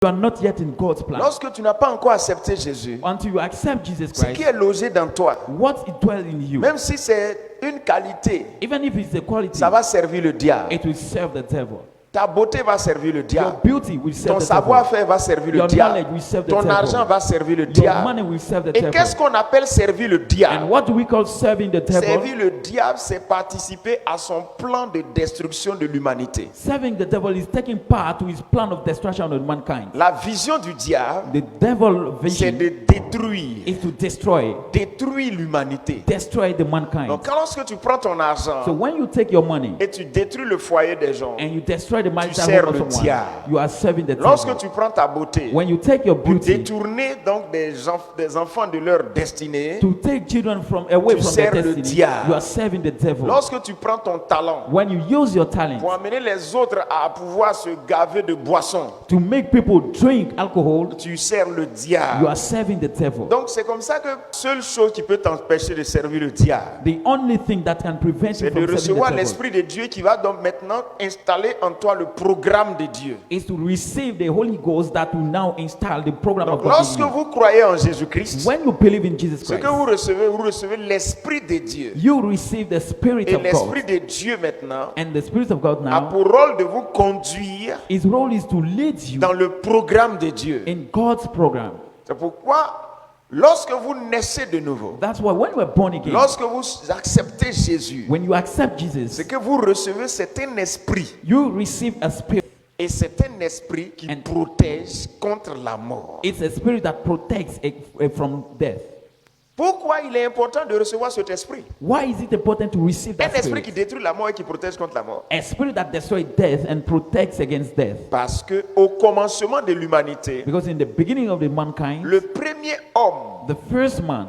You are not yet in God's plan. Lorsque tu n'as pas encore accepté Jésus, Until you accept Jesus ce qui Christ, est logé dans toi, what it dwells in you, même si c'est une qualité, even if it's a quality, ça va servir le diable. it will serve the devil. Ta beauté va servir le Your diable. beauty will serve Ton the devil. savoir-faire va servir le Your diable. knowledge will serve the Ton devil. argent va servir le Your money diable. will serve the Et devil. qu'est-ce qu'on appelle servir le And diable? what do we call serving the devil? Servir le diable, c'est participer à son plan de destruction de l'humanité. Serving the devil is taking part to his plan of destruction of mankind. La vision du diable, The devil c'est vision de détruire, is to détruire l'humanité. destroy the mankind. Donc, quand lorsque tu prends ton argent So when you take your money et tu détruis le foyer des gens, and you destroy the marital sers home le of someone, diable. you are serving the lorsque devil. tu prends ta beauté When you take your pour beauty détourner donc des enfants de leur destinée, to take children from away Tu from their sers le destiny, diable. you are serving the devil. lorsque tu prends ton talent When you use your talent pour amener les autres à pouvoir se gaver de boissons, to make people drink alcohol, tu sers le you diable. are serving the devil. Donc c'est comme ça que seule chose qui peut t'empêcher de servir le diable, The only thing that can prevent you c'est de from serving recevoir the devil l'Esprit de Dieu qui va donc maintenant installer en toi le programme de Dieu. is to receive the Holy Ghost that will now install the program Donc of God lorsque in you. vous croyez en Jésus-Christ, When you believe in Jesus ce que Christ, vous recevez l'Esprit de Dieu. you receive the Spirit Et of l'Esprit God. de Dieu maintenant And the Spirit of God a now, pour rôle de vous conduire his role is to lead you dans le programme de Dieu. in God's program. C'est pourquoi, lorsque vous naissez de nouveau, That's why when we're born again, lorsque vous acceptez Jésus, when you accept Jesus, c'est que vous recevez c'est un esprit. you receive a spirit. Et c'est un esprit qui And- protège contre la mort. It's a spirit that protects from death. Pourquoi il est important de recevoir cet esprit? Why is it important to receive Un that esprit qui spirit? détruit la mort et qui protège contre la mort. A spirit that destroys death and protects against death. Parce que au commencement de l'humanité, Because in the beginning of the mankind, le premier homme, the first man,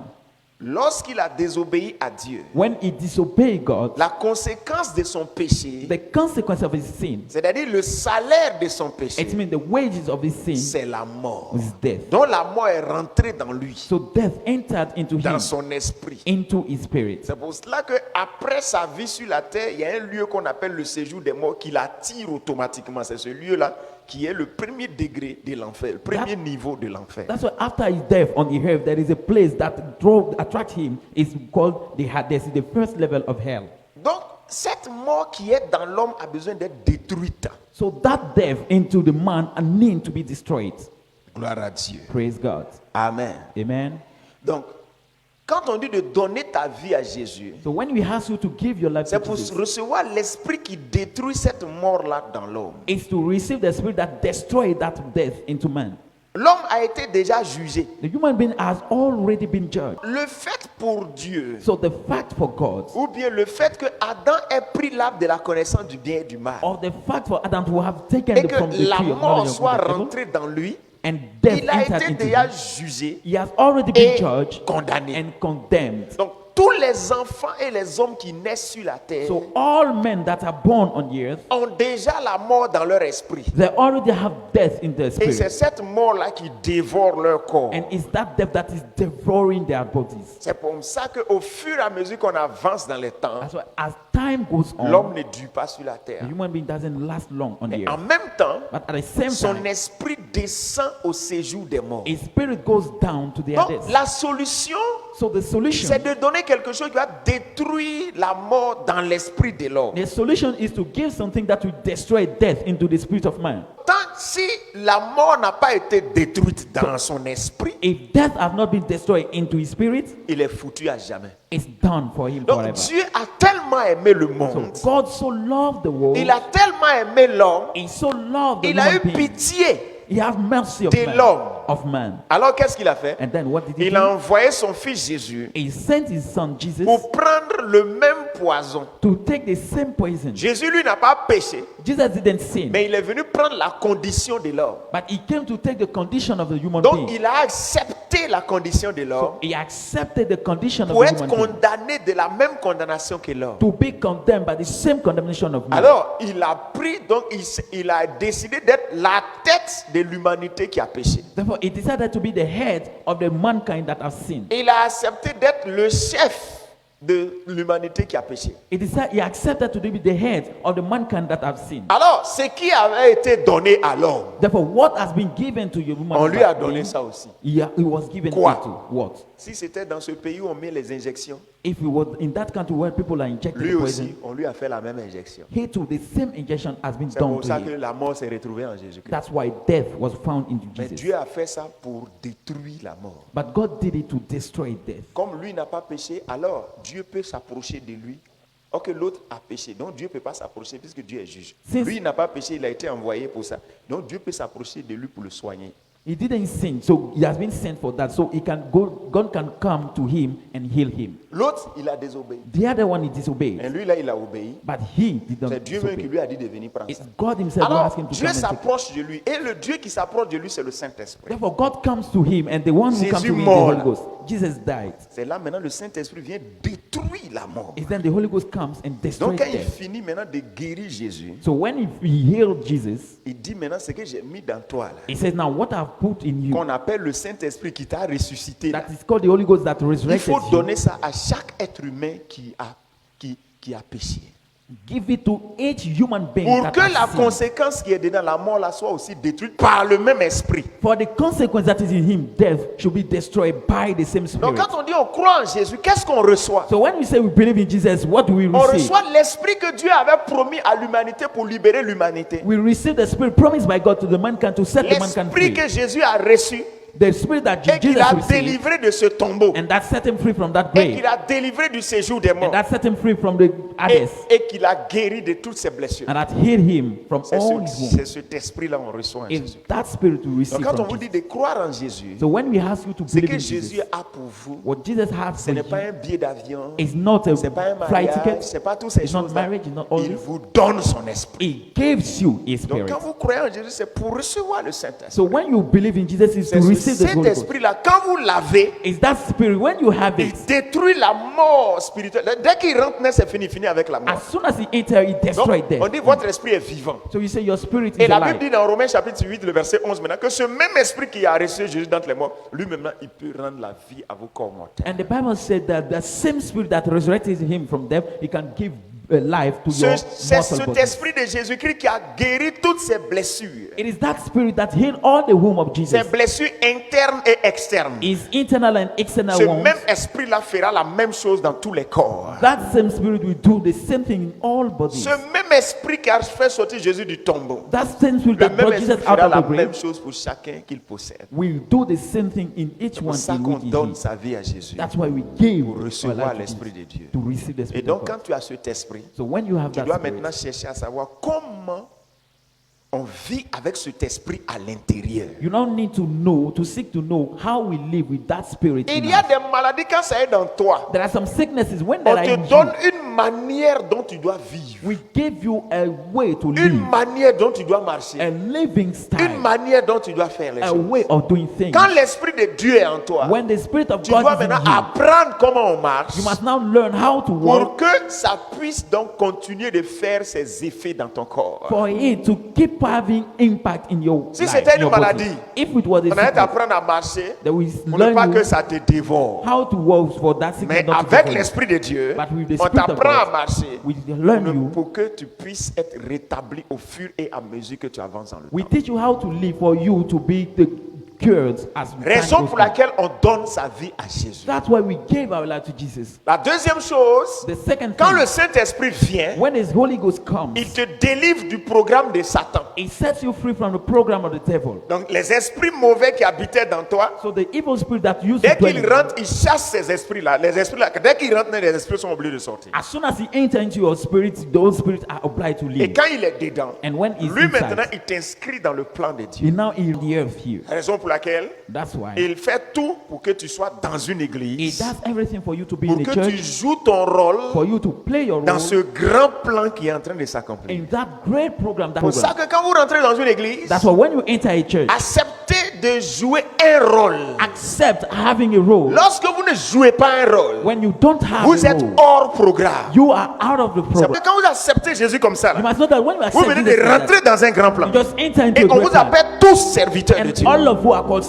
lorsqu'il a désobéi à Dieu, when he disobeyed God, la conséquence de son péché, the consequence of his sin, c'est-à-dire le salaire de son péché, it means the wages of his sin c'est la mort. is death. Donc la mort est rentrée dans lui, So death entered into dans him, son esprit. into his spirit. C'est pour cela qu'après sa vie sur la terre, il y a un lieu qu'on appelle le séjour des morts qui l'attire automatiquement. C'est ce lieu-là qui est le premier degré de l'enfer, le premier niveau de l'enfer. That's why after his death on the earth, there is a place that attracts him. It's called the Hades, the first level of hell. Donc, cette mort qui est dans l'homme a besoin d'être détruite. So that death into the man need to be destroyed. Gloire à Dieu. Praise God. Amen. Amen. Donc, quand on dit de donner ta vie à Jésus, So when we ask you to give your life to c'est pour Jesus, recevoir l'esprit qui détruit cette mort-là dans l'homme. it's to receive the spirit that destroys that death into man. L'homme a été déjà jugé. The human being has already been judged. Le fait pour Dieu, So the fact for God, ou bien le fait que Adam ait pris l'arbre de la connaissance du bien et du mal, or the fact for Adam to have taken et from que the la tree of mort knowledge of soit good and evil, rentrée dans lui, and death il a entered été into déjà him, jugé he has already been et judged condamné. and condemned. Donc, tous les enfants et les hommes qui naissent sur la terre So all men that are born on the earth, ont déjà la mort dans leur esprit. they already have death in their Et c'est spirit. cette mort-là qui dévore leur corps. And it's that death that is devouring their bodies. C'est pour ça qu'au fur et à mesure qu'on avance dans les temps, That's why as time goes on, l'homme ne dure pas sur la the terre. human being doesn't last long on the Et en earth. même temps, But at the same son time, esprit descend au séjour des morts. his spirit goes down to the Donc, Hades. la solution, So the solution, c'est de donner quelque chose qui va détruire la mort dans l'esprit de l'homme. the solution is to give something that will destroy death into the spirit of man. Tant si la mort n'a pas été détruite dans son esprit, If death has not been destroyed into his spirit, il est foutu à jamais. it's done for him Donc forever. Dieu a tellement aimé le monde, So God so loved the world, il a tellement aimé l'homme, he so loved the il a eu human being. pitié. He has mercy de of l'homme. man. Alors qu'est-ce qu'il a fait? And then what did he Il do? a envoyé son fils Jésus He sent his son Jesus pour prendre le même poison. to take the same poison. Jésus, lui, n'a pas péché, Jesus didn't sin, mais il est venu prendre la condition de l'homme. but he came to take the condition of the human Donc, being. il a accepté la condition de l'homme He accepted the condition of pour the être human being, condamné de la même condamnation que l'homme. to be condemned by the same condemnation of man. Alors, il a pris, donc il a décidé d'être la tête de l'humanité qui a péché. Therefore, he decided to be the head of the mankind that have sinned. Il a accepté d'être le chef de l'humanité qui a péché. He accepted to be the head of the mankind that have sinned. Alors, ce qui avait été donné à l'homme, Therefore, what has been given to you, on lui a donné ça aussi. he was given Quoi? it to what? Si c'était dans ce pays où on met les injections, If it was in that country where people are injected lui poison, aussi, on lui a fait la même injection. he too, the same injection has been C'est done pour to ça que him. la mort s'est retrouvée en Jésus-Christ. That's why death was found in Mais Jesus. Dieu a fait ça pour détruire la mort. But God did it to destroy death. Comme lui n'a pas péché, alors Dieu peut s'approcher de lui. Or que l'autre a péché. Donc Dieu ne peut pas s'approcher puisque Dieu est juge. Since- Lui il n'a pas péché, il a été envoyé pour ça. Donc Dieu peut s'approcher de lui pour le soigner. He didn't sin, so he has been sent for that. So God can come to him and heal him. L'autre, il a désobéi. The other one he Et disobeyed, lui là, il a obéi. but he did not C'est Dieu même qui disobey. lui a dit de venir prendre It's ça. God himself who Alors asked him to Dieu come and take it. s'approche de lui. Et le Dieu qui s'approche de lui, c'est le Saint-Esprit. Therefore, God comes to him, and the one who comes Jésus to him is the mort, Holy là. Ghost. Jesus died. C'est là maintenant le Saint-Esprit vient détruire la mort. It's then the Holy Ghost comes and destroys Donc quand il death. finit maintenant de guérir Jésus, So when he healed Jesus, il dit maintenant ce que j'ai mis dans toi là, he says, "Now what I've put in you, qu'on appelle le Saint-Esprit qui t'a ressuscité là. that is called the Holy Ghost that Il resurrected faut you, donner ça à chaque être humain qui a péché. give it to each human being Pour that que has la sinned. conséquence qui est dedans la mort là soit aussi détruite par le même esprit. For the consequence that is in him, death should be destroyed by the same Donc Spirit." quand on dit on croit en Jésus, qu'est-ce qu'on reçoit? So when we say we believe in Jesus, what do we On receive? reçoit l'esprit que Dieu avait promis à l'humanité pour libérer l'humanité. We receive the Spirit promised by God to the mankind to set the mankind L'esprit free. que Jésus a reçu The Spirit that et qu'il Jesus a received, délivré de ce tombeau and that set him free from that et qu'il grave, a délivré du séjour des and morts that set him free from the Hades, et qu'il a guéri de toutes ses blessures. and that healed him from C'est all his c'est wounds. cet esprit-là qu'on reçoit en Jésus. It's that Spirit we receive Donc quand on from vous dit Jesus. de croire en Jésus, So when we ask you to ce believe que in Jésus Jesus, a pour vous, what Jesus has ce for n'est pas you un billet d'avion, is not a c'est pas un flight mariage, ticket, c'est pas toutes ces it's not choses-là. marriage, it's not all Il this. vous donne son esprit. He gives you His Donc Spirit. quand vous croyez en Jésus, c'est pour recevoir le Saint-Esprit. So when you believe in Jesus, it's C'est to ce receive the Holy Ghost. Saint-Esprit-là, quand vous l'avez, It's that Spirit, when you have il it, détruit la mort spirituelle. Dès qu'il rentre, c'est fini avec la mort. as soon as He enters, He Donc, destroys on death. dit votre esprit est vivant. So you say your spirit Et is la Bible alive. dit dans Romains chapitre 8, le verset 11 maintenant, que ce même esprit qui a reçu Jésus d'entre les morts, lui-même, il peut rendre la vie à vos corps mortels. And the Bible said that the same Spirit that resurrected Him from death, He can give life to your C'est mortal cet body. esprit de Jésus-Christ qui a guéri toutes ces blessures. It is that Spirit that healed all the womb of Ces Jesus. blessures internes et externes. His internal and external Ce wounds. même esprit-là fera la même chose dans tous les corps. That same Spirit will do the same thing in all bodies. Ce même esprit qui a fait sortir Jésus du tombeau. That same Spirit Le that même brought Jesus esprit out fera of la the même grave chose pour chacun qu'il possède. will do the same thing in each C'est pour one ça in qu'on which he donne is. sa vie à Jésus. That's why we gave Pour our recevoir life to l'esprit Jesus, de Dieu. to receive the Et Spirit donc of quand God. tu as cet esprit, So when you have tu that dois Spirit, maintenant chercher à savoir comment on vit avec cet esprit à l'intérieur. you now need to know, to seek to know how we live with that Spirit in Il y a us. des maladies quand ça est dans toi. There are some sicknesses when On there are te in donne you, une manière dont tu dois vivre. we give you a way to Une live, manière dont tu dois marcher. a living Une style, manière dont tu dois faire les a choses. way of doing things. Quand l'esprit de Dieu est en toi, When the Spirit of tu dois God is maintenant in you, apprendre comment on marche you must now learn how to walk pour que ça puisse donc continuer de faire ses effets dans ton corps. for it to keep having impact in your Si life, c'était in une your body. maladie, If it was a On a sickness, apprendre à marcher then we pour ne pas learn que you ça te dévore. how to walk for that sickness Mais not to avec devour you. l'esprit de Dieu, But with the on Spirit of t'apprend à God, marcher we learn you, pour que tu puisses être rétabli au fur et à mesure que tu avances dans le we temps. teach you how to live for you to be the cured as time Raison goes pour on. laquelle on donne sa vie à Jésus. That's why we gave our life to Jesus. La deuxième chose, The second quand le thing, Saint-Esprit vient, when His Holy Ghost comes, il te délivre du programme de Satan. it sets you free from the program of the devil. Donc les esprits mauvais qui habitaient dans toi, So the evil spirit that used dès to dwell qu'il in you, rentre, il chasse ces esprits-là. Les esprits-là, dès qu'ils rentrent, les esprits sont obligés de sortir. as soon as he enters into your spirit, those spirits are obliged to Et leave. quand il est dedans, And when he's lui maintenant, inside, il t'inscrit dans le plan de Dieu. he now is the earth here. Raison pour laquelle That's why il fait tout pour que tu sois dans une he église, does everything for you to be pour in que the tu church, joues ton rôle for you to play your dans role ce grand plan qui est en train de s'accomplir. in that great program. That Pour ça program. que quand vous rentrez dans une église, That's why when you enter a church, acceptez de jouer un rôle. accept having a role. Lorsque vous ne jouez pas un rôle, When you don't have vous a êtes role, hors programme. you are out of the C'est program. que quand vous acceptez Jésus comme ça, You là, must know that when you vous accept venez Jesus de like rentrer that, dans un grand plan. you just enter into Et a on great vous plan. appelle tous serviteurs de And Dieu. all of who are called